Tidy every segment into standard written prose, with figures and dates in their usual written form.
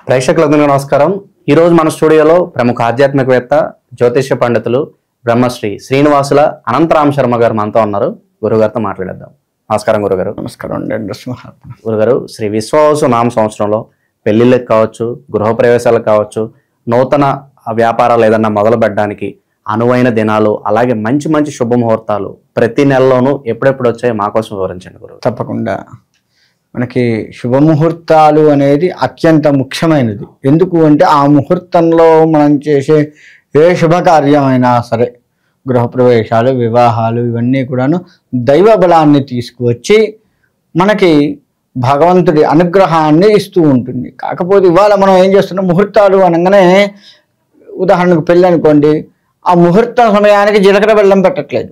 ప్రేక్షకులకు నమస్కారం. ఈ రోజు మన స్టూడియోలో ప్రముఖ ఆధ్యాత్మికవేత్త జ్యోతిష్య పండితులు బ్రహ్మశ్రీ శ్రీనివాసుల అనంతరామ్ శర్మ గారు మనతో ఉన్నారు. గురుగారితో మాట్లాడేద్దాం. నమస్కారం గురుగారు. నమస్కారం అండి. గురుగారు, శ్రీ విశ్వావసు నామ సంవత్సరంలో పెళ్లిళ్ళకి కావచ్చు, గృహప్రవేశాలకు కావచ్చు, నూతన వ్యాపారాలు ఏదన్నా మొదలు పెట్టడానికి అనువైన దినాలు, అలాగే మంచి మంచి శుభముహూర్తాలు ప్రతి నెలలోనూ ఎప్పుడెప్పుడు వచ్చాయో మా కోసం వివరించండి గురువు. తప్పకుండా. మనకి శుభముహూర్తాలు అనేది అత్యంత ముఖ్యమైనది. ఎందుకు అంటే ఆ ముహూర్తంలో మనం చేసే ఏ శుభకార్యమైనా సరే, గృహప్రవేశాలు, వివాహాలు, ఇవన్నీ కూడాను దైవ బలాన్ని తీసుకువచ్చి మనకి భగవంతుడి అనుగ్రహాన్ని ఇస్తూ ఉంటుంది. కాకపోతే ఇవాళ మనం ఏం చేస్తున్నాం, ముహూర్తాలు అనగానే ఉదాహరణకు పెళ్ళి అనుకోండి, ఆ ముహూర్త సమయానికి జీలకర్ర బెల్లం పెట్టట్లేదు,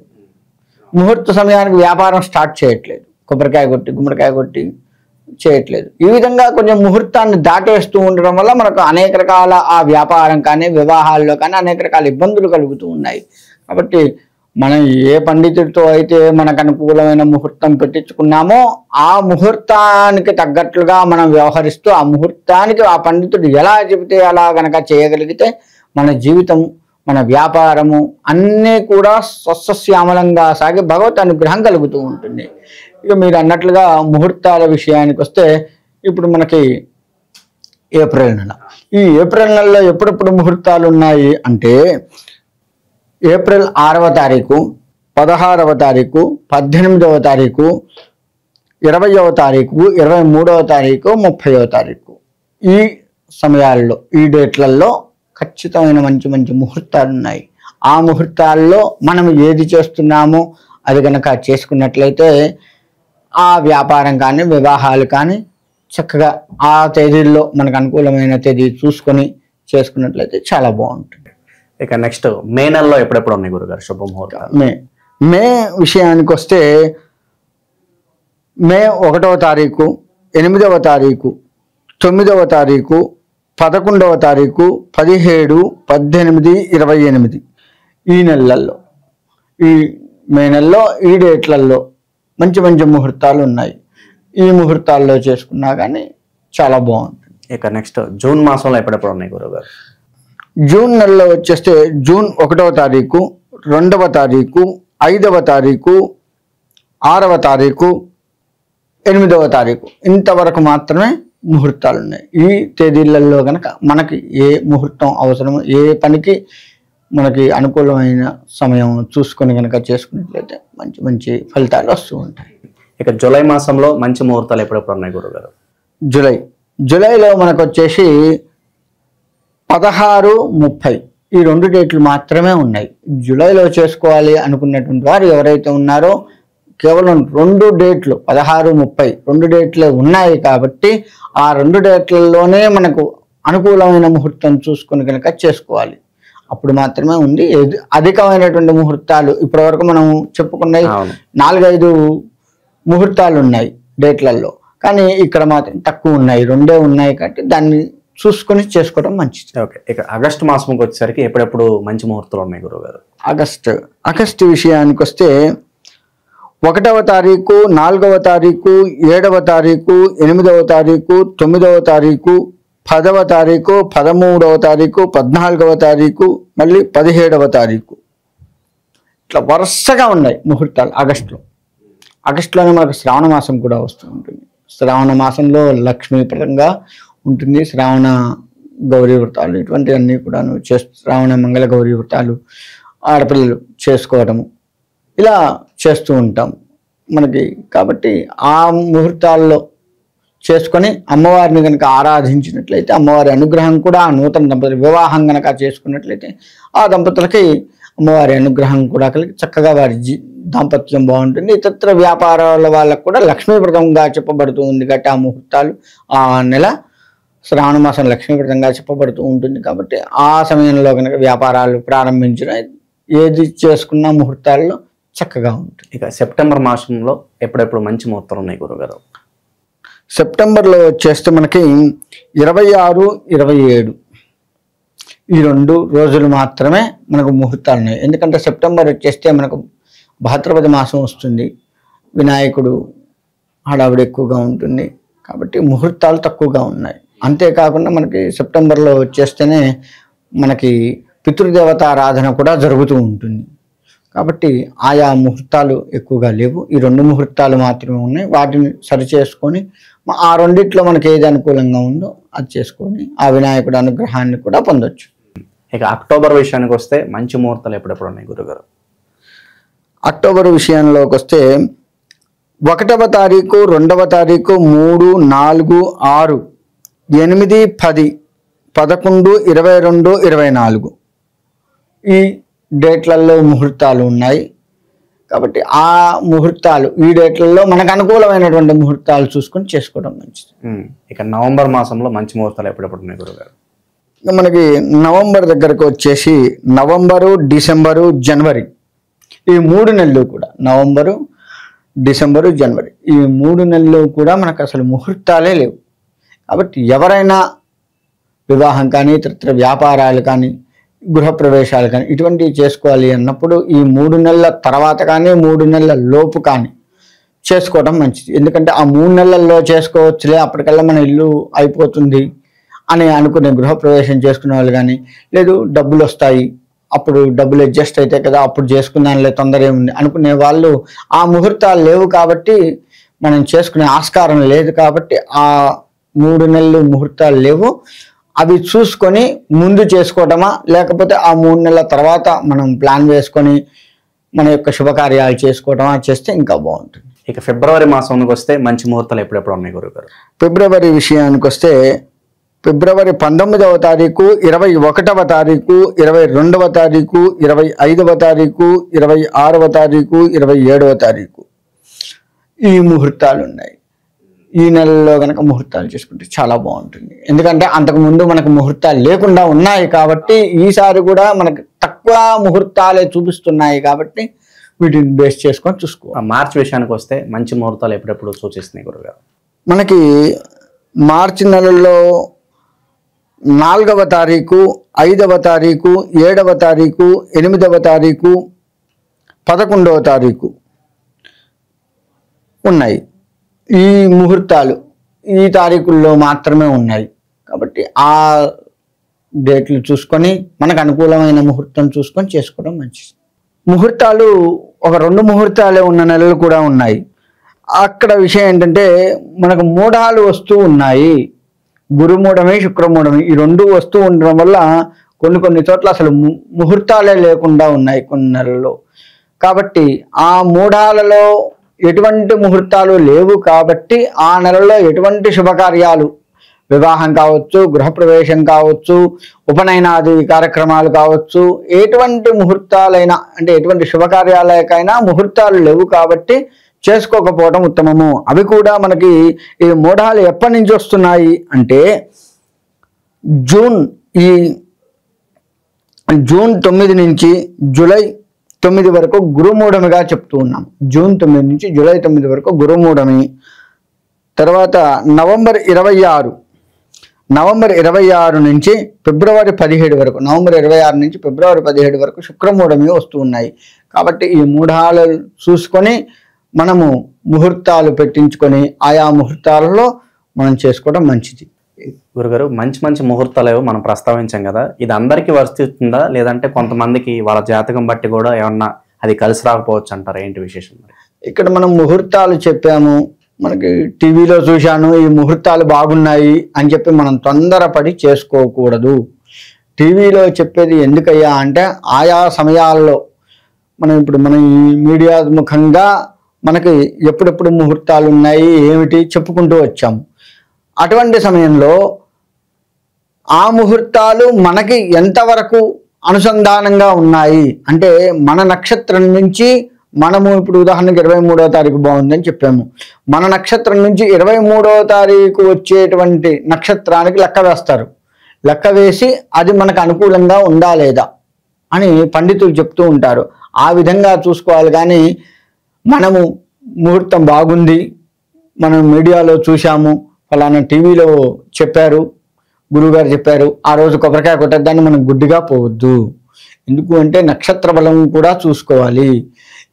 ముహూర్త సమయానికి వ్యాపారం స్టార్ట్ చేయట్లేదు, కొబ్బరికాయ కొట్టి గుమ్మడికాయ కొట్టి చేయట్లేదు. ఈ విధంగా కొంచెం ముహూర్తాన్ని దాటేస్తూ ఉండడం వల్ల మనకు అనేక రకాల ఆ వ్యాపారం కానీ వివాహాల్లో కానీ అనేక రకాల ఇబ్బందులు కలుగుతూ ఉన్నాయి. కాబట్టి మనం ఏ పండితుడితో అయితే మనకు అనుకూలమైన ముహూర్తం పెట్టించుకున్నామో ఆ ముహూర్తానికి తగ్గట్లుగా మనం వ్యవహరిస్తూ ఆ ముహూర్తానికి ఆ పండితుడు ఎలా చెబితే అలా కనుక చేయగలిగితే మన జీవితం, మన వ్యాపారము అన్నీ కూడా సస్యశ్యామలంగా సాగి భగవత్ అనుగ్రహం కలుగుతూ ఉంటుంది. ఇక మీరు అన్నట్లుగా ముహూర్తాల విషయానికి వస్తే, ఇప్పుడు మనకి ఏప్రిల్ నెల, ఈ ఏప్రిల్ నెలలో ఎప్పుడెప్పుడు ముహూర్తాలు ఉన్నాయి అంటే ఏప్రిల్ 6వ తారీఖు, 16వ తారీఖు, 18వ తారీఖు, 20వ తారీఖు, 23వ తారీఖు, 30వ తారీఖు, ఈ సమయాల్లో, ఈ డేట్లలో ఖచ్చితమైన మంచి మంచి ముహూర్తాలు ఉన్నాయి. ఆ ముహూర్తాల్లో మనం ఏది చేస్తున్నామో అది కనుక చేసుకున్నట్లయితే ఆ వ్యాపారం కానీ వివాహాలు కానీ చక్కగా ఆ తేదీల్లో మనకు అనుకూలమైన తేదీ చూసుకొని చేసుకున్నట్లయితే చాలా బాగుంటుంది. ఇక నెక్స్ట్ మే నెలలో ఎప్పుడెప్పుడు ఉన్నాయి గురుగారు శుభముహూర్తాలు? మే విషయానికి వస్తే మే 1వ తారీఖు, 8వ తారీఖు, 9వ తారీఖు, 11వ తారీఖు, 17, 18, 28 ఈ నెలల్లో, ఈ మే నెలలో ఈ డేట్లలో మంచి మంచి ముహూర్తాలు ఉన్నాయి. ఈ ముహూర్తాల్లో చేసుకున్నా కానీ చాలా బాగుంటుంది. ఇక నెక్స్ట్ జూన్ మాసంలో ఎప్పుడెప్పుడు ఉన్నాయి గురుగారు? జూన్ నెలలో వచ్చేస్తే జూన్ 1వ తారీఖు, 2వ తారీఖు, 5వ తారీఖు, 6వ తారీఖు, 8వ తారీఖు ఇంతవరకు మాత్రమే ముహూర్తాలు ఉన్నాయి. ఈ తేదీలలో కనుక మనకి ఏ ముహూర్తం అవసరమో, ఏ పనికి మనకి అనుకూలమైన సమయం చూసుకొని కనుక చేసుకున్నట్లయితే మంచి మంచి ఫలితాలు వస్తూ ఉంటాయి. ఇక జూలై మాసంలో మంచి ముహూర్తాలు ఎప్పుడెప్పుడు ఉన్నాయి గురుగారు? జూలైలో మనకు వచ్చేసి 16, 30 ఈ 2 డేట్లు మాత్రమే ఉన్నాయి. జూలైలో చేసుకోవాలి అనుకున్నటువంటి వారు ఎవరైతే ఉన్నారో కేవలం 2 డేట్లు 16, 30 2 డేట్లే ఉన్నాయి. కాబట్టి ఆ 2 డేట్లలోనే మనకు అనుకూలమైన ముహూర్తం చూసుకొని కనుక చేసుకోవాలి. అప్పుడు మాత్రమే ఉంది. అధికమైనటువంటి ముహూర్తాలు ఇప్పటి వరకు మనం చెప్పుకున్నాయి 4-5 ముహూర్తాలు ఉన్నాయి డేట్లలో, కానీ ఇక్కడ మాత్రం తక్కువ ఉన్నాయి, 2 ఉన్నాయి. కాబట్టి దాన్ని చూసుకొని చేసుకోవడం మంచిది. ఓకే. ఇక ఆగస్టు మాసంకి వచ్చేసరికి ఎప్పుడెప్పుడు మంచి ముహూర్తాలు ఉన్నాయి గురుగారు? ఆగస్టు విషయానికి వస్తే 1వ తారీఖు, 4వ తారీఖు, 7వ తారీఖు, 8వ తారీఖు, 9వ తారీఖు, 10వ తారీఖు, 13వ తారీఖు, 14వ తారీఖు, మళ్ళీ 17వ తారీఖు ఇట్లా వరుసగా ఉన్నాయి ముహూర్తాలు ఆగస్టులోనే మనకు శ్రావణ మాసం కూడా వస్తూ ఉంటుంది. శ్రావణ మాసంలో లక్ష్మీప్రదంగా ఉంటుంది. శ్రావణ గౌరీ వ్రతాలు ఇటువంటివన్నీ కూడాను శ్రావణ మంగళ గౌరీ వ్రతాలు ఆడపిల్లలు చేసుకోవటము ఇలా చేస్తూ ఉంటాం మనకి. కాబట్టి ఆ ముహూర్తాల్లో చేసుకొని అమ్మవారిని కనుక ఆరాధించినట్లయితే అమ్మవారి అనుగ్రహం కూడా, ఆ నూతన దంపతులు వివాహం కనుక చేసుకున్నట్లయితే ఆ దంపతులకి అమ్మవారి అనుగ్రహం కూడా కలిగి చక్కగా వారి దాంపత్యం బాగుంటుంది. ఇతర వ్యాపారాల వాళ్ళకు కూడా లక్ష్మీప్రదంగా చెప్పబడుతూ ఉంది. కాబట్టి ఆ ముహూర్తాలు, ఆ నెల శ్రావణ మాసం లక్ష్మీప్రదంగా చెప్పబడుతూ ఉంటుంది. కాబట్టి ఆ సమయంలో కనుక వ్యాపారాలు ప్రారంభించిన ఏది చేసుకున్న ముహూర్తాల్లో చక్కగా ఉంటుంది. ఇక సెప్టెంబర్ మాసంలో ఎప్పుడెప్పుడు మంచి ముహూర్తాలు ఉన్నాయి గురుగారు? సెప్టెంబర్లో వచ్చేస్తే మనకి 26, 27 ఈ 2 రోజులు మాత్రమే మనకు ముహూర్తాలు ఉన్నాయి. ఎందుకంటే సెప్టెంబర్ వచ్చేస్తే మనకు భాద్రపద మాసం వస్తుంది, వినాయకుడు హడావిడి ఎక్కువగా ఉంటుంది. కాబట్టి ముహూర్తాలు తక్కువగా ఉన్నాయి. అంతేకాకుండా మనకి సెప్టెంబర్లో వచ్చేస్తేనే మనకి పితృదేవత ఆరాధన కూడా జరుగుతూ ఉంటుంది. కాబట్టి ఆయా ముహూర్తాలు ఎక్కువగా లేవు, ఈ 2 ముహూర్తాలు మాత్రమే ఉన్నాయి. వాటిని సరి చేసుకొని ఆ రెండిట్లో మనకి ఏది అనుకూలంగా ఉందో అది చేసుకొని ఆ వినాయకుడి అనుగ్రహాన్ని కూడా పొందొచ్చు. ఇక అక్టోబర్ విషయానికి వస్తే మంచి ముహూర్తాలు ఎప్పుడెప్పుడు ఉన్నాయి గురుగారు? అక్టోబర్ విషయంలోకి వస్తే 1వ తారీఖు, 2వ తారీఖు, 3, 4, 6, 8, 10, 11, 22, 24 ఈ డేట్లలో ముహూర్తాలు ఉన్నాయి. కాబట్టి ఆ ముహూర్తాలు ఈ డేట్లలో మనకు అనుకూలమైనటువంటి ముహూర్తాలు చూసుకొని చేసుకోవడం మంచిది. ఇక నవంబర్ మాసంలో మంచి ముహూర్తాలు ఎప్పుడెప్పుడు ఉన్నాయి గురుగారు? మనకి నవంబర్ దగ్గరకు వచ్చేసి నవంబరు, డిసెంబరు, జనవరి ఈ 3 నెలలు కూడా, నవంబరు, డిసెంబరు, జనవరి ఈ 3 నెలలు కూడా మనకు అసలు ముహూర్తాలే లేవు. కాబట్టి ఎవరైనా వివాహం కానీ, ఇతర వ్యాపారాలు కానీ, గృహప్రవేశాలు కానీ ఇటువంటివి చేసుకోవాలి అన్నప్పుడు ఈ 3 నెలల తర్వాత కానీ 3 నెలల లోపు కానీ చేసుకోవడం మంచిది. ఎందుకంటే ఆ 3 నెలల్లో చేసుకోవచ్చులే, అప్పటికల్లా మన ఇల్లు అయిపోతుంది అని అనుకునే గృహప్రవేశం చేసుకునే వాళ్ళు కానీ, లేదు డబ్బులు వస్తాయి అప్పుడు డబ్బులు అడ్జస్ట్ అయితే కదా అప్పుడు చేసుకుందానిలే తొందర ఏముంది అనుకునే వాళ్ళు ఆ ముహూర్తాలు లేవు కాబట్టి మనం చేసుకునే ఆస్కారం లేదు. కాబట్టి ఆ 3 నెలలు ముహూర్తాలు లేవు, అవి చూసుకొని ముందు చేసుకోవటమా లేకపోతే ఆ 3 నెలల తర్వాత మనం ప్లాన్ వేసుకొని మన యొక్క శుభకార్యాలు చేసుకోవటమా చేస్తే ఇంకా బాగుంటుంది. ఇక ఫిబ్రవరి మాసానికి వస్తే మంచి ముహూర్తాలు ఎప్పుడెప్పుడు ఉన్నాయి గురుగారు? ఫిబ్రవరి విషయానికి వస్తే ఫిబ్రవరి 19వ తారీఖు, 21వ తారీఖు, 22వ తారీఖు, 25వ తారీఖు, 26వ తారీఖు, 27వ తారీఖు ఈ ముహూర్తాలు ఉన్నాయి. ఈ నెలలో కనుక ముహూర్తాలు చేసుకుంటే చాలా బాగుంటుంది. ఎందుకంటే అంతకుముందు మనకు ముహూర్తాలు లేకుండా ఉన్నాయి కాబట్టి ఈసారి కూడా మనకు తక్కువ ముహూర్తాలే చూపిస్తున్నాయి కాబట్టి వీటిని బేస్ చేసుకొని చూసుకోవాలి. మార్చి విషయానికి వస్తే మంచి ముహూర్తాలు ఎప్పుడెప్పుడు సూచిస్తున్నాయి గురుగారు? మనకి మార్చి నెలలో 4వ తారీఖు, 5వ తారీఖు, 7వ తారీఖు, 8వ తారీఖు, 11వ తారీఖు ఉన్నాయి. ఈ ముహూర్తాలు ఈ తారీఖుల్లో మాత్రమే ఉన్నాయి. కాబట్టి ఆ డేట్లు చూసుకొని మనకు అనుకూలమైన ముహూర్తం చూసుకొని చేసుకోవడం మంచిది. ముహూర్తాలు ఒక 2 ముహూర్తాలే ఉన్న నెలలు కూడా ఉన్నాయి. అక్కడ విషయం ఏంటంటే మనకు మూఢాలు వస్తూ ఉన్నాయి. గురుమూఢమే, శుక్రమూఢమే ఈ 2 వస్తూ ఉండడం వల్ల కొన్ని చోట్ల అసలు ముహూర్తాలే లేకుండా ఉన్నాయి కొన్ని నెలల్లో. కాబట్టి ఆ మూఢాలలో ఎటువంటి ముహూర్తాలు లేవు కాబట్టి ఆ నెలలో ఎటువంటి శుభకార్యాలు, వివాహం కావచ్చు, గృహప్రవేశం కావచ్చు, ఉపనయనాది కార్యక్రమాలు కావచ్చు, ఎటువంటి ముహూర్తాలైనా అంటే ఎటువంటి శుభకార్యాలకైనా ముహూర్తాలు లేవు కాబట్టి చేసుకోకపోవడం ఉత్తమము. అవి కూడా మనకి ఈ మూఢాలు ఎప్పటి నుంచి వస్తున్నాయి అంటే జూన్ 9 నుంచి జూలై 9 వరకు గురుమూఢమిగా చెప్తూ ఉన్నాం. జూన్ 9 నుంచి జూలై 9 వరకు గురుమూఢమి. తర్వాత నవంబర్ 26 నుంచి ఫిబ్రవరి 17 వరకు, నవంబర్ 26 నుంచి ఫిబ్రవరి 17 వరకు శుక్రమూఢమి వస్తూ ఉన్నాయి. కాబట్టి ఈ మూఢాలు చూసుకొని మనము ముహూర్తాలు పెట్టించుకొని ఆయా ముహూర్తాలలో మనం చేసుకోవడం మంచిది. గురుగారు, మంచి ముహూర్తాలు మనం ప్రస్తావించాం కదా, ఇది అందరికీ వర్తిస్తుందా లేదంటే కొంతమందికి వాళ్ళ జాతకం బట్టి కూడా ఏమన్నా అది కలిసి రాకపోవచ్చు అంటారా? ఏంటి విశేషం? ఇక్కడ మనం ముహూర్తాలు చెప్పాము, మనకి టీవీలో చూశాను ఈ ముహూర్తాలు బాగున్నాయి అని చెప్పి మనం తొందరపడి చేసుకోకూడదు. టీవీలో చెప్పేది ఎందుకయ్యా అంటే ఆయా సమయాల్లో మనం ఇప్పుడు మన ఈ మీడియా ముఖంగా మనకి ఎప్పుడెప్పుడు ముహూర్తాలు ఉన్నాయి ఏమిటి చెప్పుకుంటూ వచ్చాము. అటువంటి సమయంలో ఆ ముహూర్తాలు మనకి ఎంతవరకు అనుసంధానంగా ఉన్నాయి అంటే మన నక్షత్రం నుంచి మనము ఇప్పుడు ఉదాహరణకి 23వ తారీఖు బాగుందని చెప్పాము. మన నక్షత్రం నుంచి 23వ తారీఖు వచ్చేటువంటి నక్షత్రానికి లెక్క వేస్తారు. లెక్క వేసి అది మనకు అనుకూలంగా ఉందా లేదా అని పండితులు చెప్తూ ఉంటారు. ఆ విధంగా చూసుకోవాలి. కానీ మనము ముహూర్తం బాగుంది, మనం మీడియాలో చూసాము, ఫలానా టీవీలో చెప్పారు, గురువుగారు చెప్పారు, ఆ రోజు కొబ్బరికాయ కొట్టేద్దాన్ని మనం గుడ్డిగా పోవద్దు. ఎందుకు అంటే నక్షత్ర బలం కూడా చూసుకోవాలి.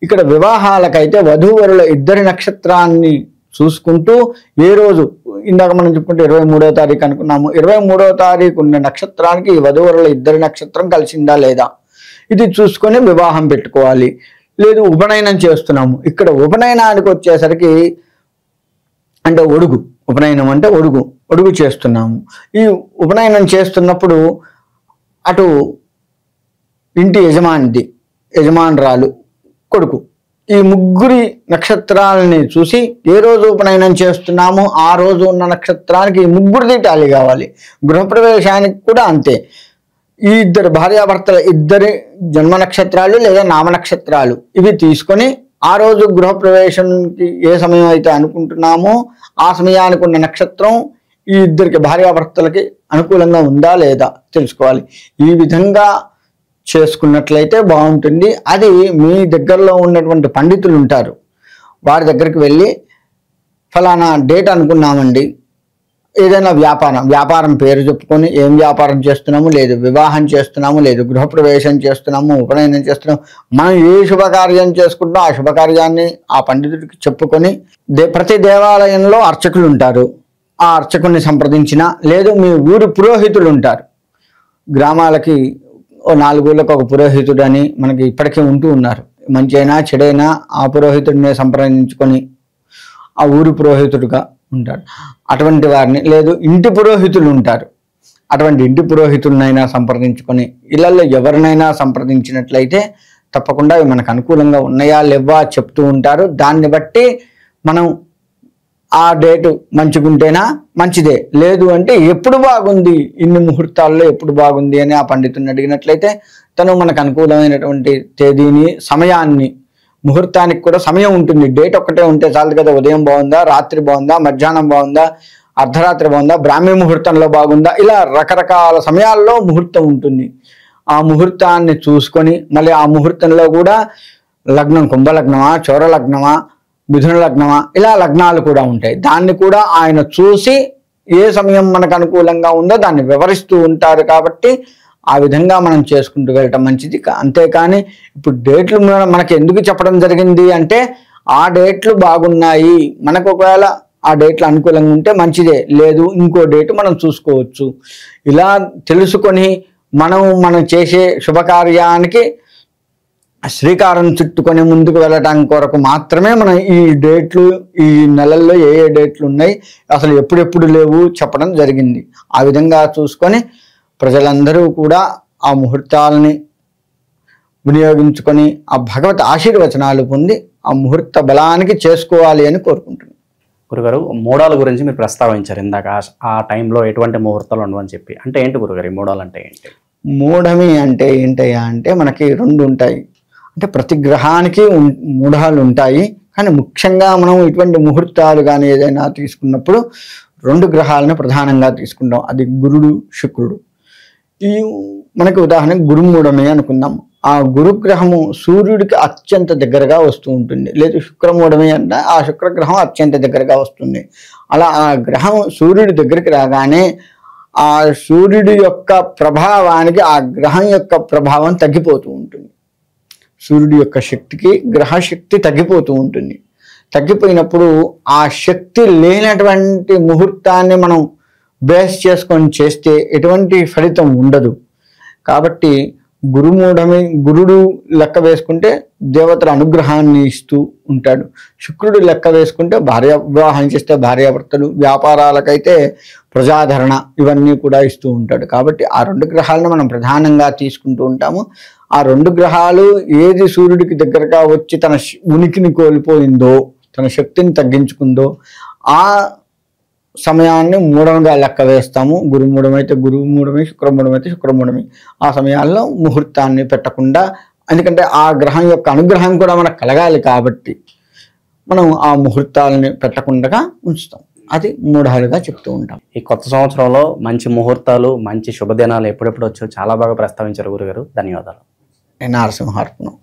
ఇక్కడ వివాహాలకైతే వధూవరుల ఇద్దరి నక్షత్రాన్ని చూసుకుంటూ ఏ రోజు ఇందాక మనం చెప్పుకుంటే 23వ తారీఖు అనుకున్నాము, 23వ తారీఖు ఉన్న నక్షత్రానికి ఈ వధూవరుల ఇద్దరి నక్షత్రం కలిసిందా లేదా ఇది చూసుకొని వివాహం పెట్టుకోవాలి. లేదు ఉపనయనం చేస్తున్నాము, ఇక్కడ ఉపనయనానికి వచ్చేసరికి అంటే ఉపనయనం అంటే ఒడుగు చేస్తున్నాము. ఈ ఉపనయనం చేస్తున్నప్పుడు అటు ఇంటి యజమానురాలు, కొడుకు, ఈ ముగ్గురి నక్షత్రాలని చూసి ఏ రోజు ఉపనయనం చేస్తున్నామో ఆ రోజు ఉన్న నక్షత్రానికి ఈ ముగ్గురిది టాలీ కావాలి. గృహప్రవేశానికి కూడా అంతే. ఈ ఇద్దరు భార్యాభర్తల ఇద్దరి జన్మ నక్షత్రాలు లేదా నామ నక్షత్రాలు ఇవి తీసుకొని ఆ రోజు గృహప్రవేశానికి ఏ సమయం అయితే అనుకుంటున్నామో ఆ సమయానికి ఉన్న నక్షత్రం ఈ ఇద్దరికి భార్యాభర్తలకి అనుకూలంగా ఉందా లేదా తెలుసుకోవాలి. ఈ విధంగా చేసుకున్నట్లయితే బాగుంటుంది. అది మీ దగ్గరలో ఉన్నటువంటి పండితులు ఉంటారు, వారి దగ్గరికి వెళ్ళి ఫలానా డేట్ అనుకున్నామండి, ఏదైనా వ్యాపారం పేరు చెప్పుకొని ఏం వ్యాపారం చేస్తున్నాము, లేదు వివాహం చేస్తున్నాము, లేదు గృహప్రవేశం చేస్తున్నాము, ఉపనయనం చేస్తున్నాము, మనం ఏ శుభకార్యం చేసుకుంటున్నాం ఆ శుభకార్యాన్ని ఆ పండితుడికి చెప్పుకొని ప్రతి దేవాలయంలో అర్చకులు ఉంటారు, ఆ అర్చకుని సంప్రదించిన, లేదు మీ ఊరి పురోహితులు ఉంటారు, గ్రామాలకి 4 ఊళ్ళకు ఒక పురోహితుడు అని మనకి ఇప్పటికీ ఉంటూ ఉన్నారు. మంచి అయినా చెడైనా ఆ పురోహితుడిని సంప్రదించుకొని ఆ ఊరి పురోహితుడుగా ఉంటాడు. అటువంటి వారిని, లేదు ఇంటి పురోహితులు ఉంటారు, అటువంటి ఇంటి పురోహితులనైనా సంప్రదించుకొని ఇళ్లలో ఎవరినైనా సంప్రదించినట్లయితే తప్పకుండా అవి మనకు అనుకూలంగా ఉన్నాయా లేవా చెప్తూ ఉంటారు. దాన్ని బట్టి మనం ఆ డేటు మంచిగుంటేనా మంచిదే, లేదు అంటే ఎప్పుడు బాగుంది, ఇన్ని ముహూర్తాల్లో ఎప్పుడు బాగుంది అని ఆ పండితుడిని అడిగినట్లయితే తను మనకు అనుకూలమైనటువంటి తేదీని, సమయాన్ని, ముహూర్తానికి కూడా సమయం ఉంటుంది. డేట్ ఒక్కటే ఉంటే చాలు కదా, ఉదయం బాగుందా, రాత్రి బాగుందా, మధ్యాహ్నం బాగుందా, అర్ధరాత్రి బాగుందా, బ్రాహ్మీ ముహూర్తంలో బాగుందా, ఇలా రకరకాల సమయాల్లో ముహూర్తం ఉంటుంది. ఆ ముహూర్తాన్ని చూసుకొని మళ్ళీ ఆ ముహూర్తంలో కూడా లగ్నం కుంభలగ్నమా, చౌరలగ్నమా, మిథున లగ్నమా, ఇలా లగ్నాలు కూడా ఉంటాయి. దాన్ని కూడా ఆయన చూసి ఏ సమయం మనకు అనుకూలంగా ఉందో దాన్ని వివరిస్తూ ఉంటారు. కాబట్టి ఆ విధంగా మనం చేసుకుంటూ వెళ్ళటం మంచిది. అంతేకాని ఇప్పుడు డేట్లు మనకి ఎందుకు చెప్పడం జరిగింది అంటే ఆ డేట్లు బాగున్నాయి, మనకు ఒకవేళ ఆ డేట్లు అనుకూలంగా ఉంటే మంచిదే, లేదు ఇంకో డేటు మనం చూసుకోవచ్చు. ఇలా తెలుసుకొని మనం చేసే శుభకార్యానికి శ్రీకారం చుట్టుకొని ముందుకు వెళ్ళటం కొరకు మాత్రమే మనం ఈ డేట్లు, ఈ నెలల్లో ఏ డేట్లు ఉన్నాయి, అసలు ఎప్పుడెప్పుడు లేవు చెప్పడం జరిగింది. ఆ విధంగా చూసుకొని ప్రజలందరూ కూడా ఆ ముహూర్తాలని వినియోగించుకొని ఆ భగవత్ ఆశీర్వచనాలు పొంది ఆ ముహూర్త బలానికి చేసుకోవాలి అని కోరుకుంటున్నాను. గురుగారు, మూడాల గురించి మీరు ప్రస్తావించారు ఇందాక, ఆ టైంలో ఎటువంటి ముహూర్తాలు ఉండవని చెప్పి. అంటే ఏంటి గురుగారు ఈ మూడాలు అంటే ఏంటి? మూఢమి అంటే ఏంటయ్యా అంటే మనకి 2 ఉంటాయి. అంటే ప్రతి గ్రహానికి మూఢాలు ఉంటాయి, కానీ ముఖ్యంగా మనం ఇటువంటి ముహూర్తాలు కానీ ఏదైనా తీసుకున్నప్పుడు 2 గ్రహాలను ప్రధానంగా తీసుకుంటాం. అది గురుడు, శుక్రుడు. ఈ మనకి ఉదాహరణకు గురుమూఢమి అనుకుందాం. ఆ గురుగ్రహము సూర్యుడికి అత్యంత దగ్గరగా వస్తూ ఉంటుంది, లేదు శుక్రమూఢమి అంటే ఆ శుక్రగ్రహం అత్యంత దగ్గరగా వస్తుంది. అలా ఆ గ్రహం సూర్యుడి దగ్గరికి రాగానే ఆ సూర్యుడి యొక్క ప్రభావానికి ఆ గ్రహం యొక్క ప్రభావం తగ్గిపోతూ ఉంటుంది. సూర్యుడి యొక్క శక్తికి గ్రహశక్తి తగ్గిపోతూ ఉంటుంది. తగ్గిపోయినప్పుడు ఆ శక్తి లేనటువంటి ముహూర్తాన్ని మనం బేస్ చేసుకొని చేస్తే ఎటువంటి ఫలితం ఉండదు. కాబట్టి గురుడు లెక్క వేసుకుంటే దేవతల అనుగ్రహాన్ని ఇస్తూ ఉంటాడు. శుక్రుడు లెక్క వేసుకుంటే వివాహం చేస్తే భార్యాభర్తలు, వ్యాపారాలకైతే ప్రజాదరణ, ఇవన్నీ కూడా ఇస్తూ ఉంటాడు. కాబట్టి ఆ 2 గ్రహాలను మనం ప్రధానంగా తీసుకుంటూ ఉంటాము. ఆ 2 గ్రహాలు ఏది సూర్యుడికి దగ్గరగా వచ్చి తన ఉనికిని కోల్పోయిందో, తన శక్తిని తగ్గించుకుందో ఆ సమయాన్ని మూఢంగా లెక్క వేస్తాము. గురుమూఢమైతే గురుమూఢమి, శుక్రమూఢమైతే శుక్రమూఢమి. ఆ సమయాల్లో ముహూర్తాన్ని పెట్టకుండా, ఎందుకంటే ఆ గ్రహం యొక్క అనుగ్రహం కూడా మనకు కలగాలి కాబట్టి మనం ఆ ముహూర్తాలని పెట్టకుండా ఉంచుతాం. అది మూఢాలుగా చెప్తూ ఉంటాం. ఈ కొత్త సంవత్సరంలో మంచి ముహూర్తాలు, మంచి శుభదినాలు ఎప్పుడెప్పుడు వచ్చో చాలా బాగా ప్రస్తావించారు గురుగారు. ధన్యవాదాలు. నరసింహార్పణం.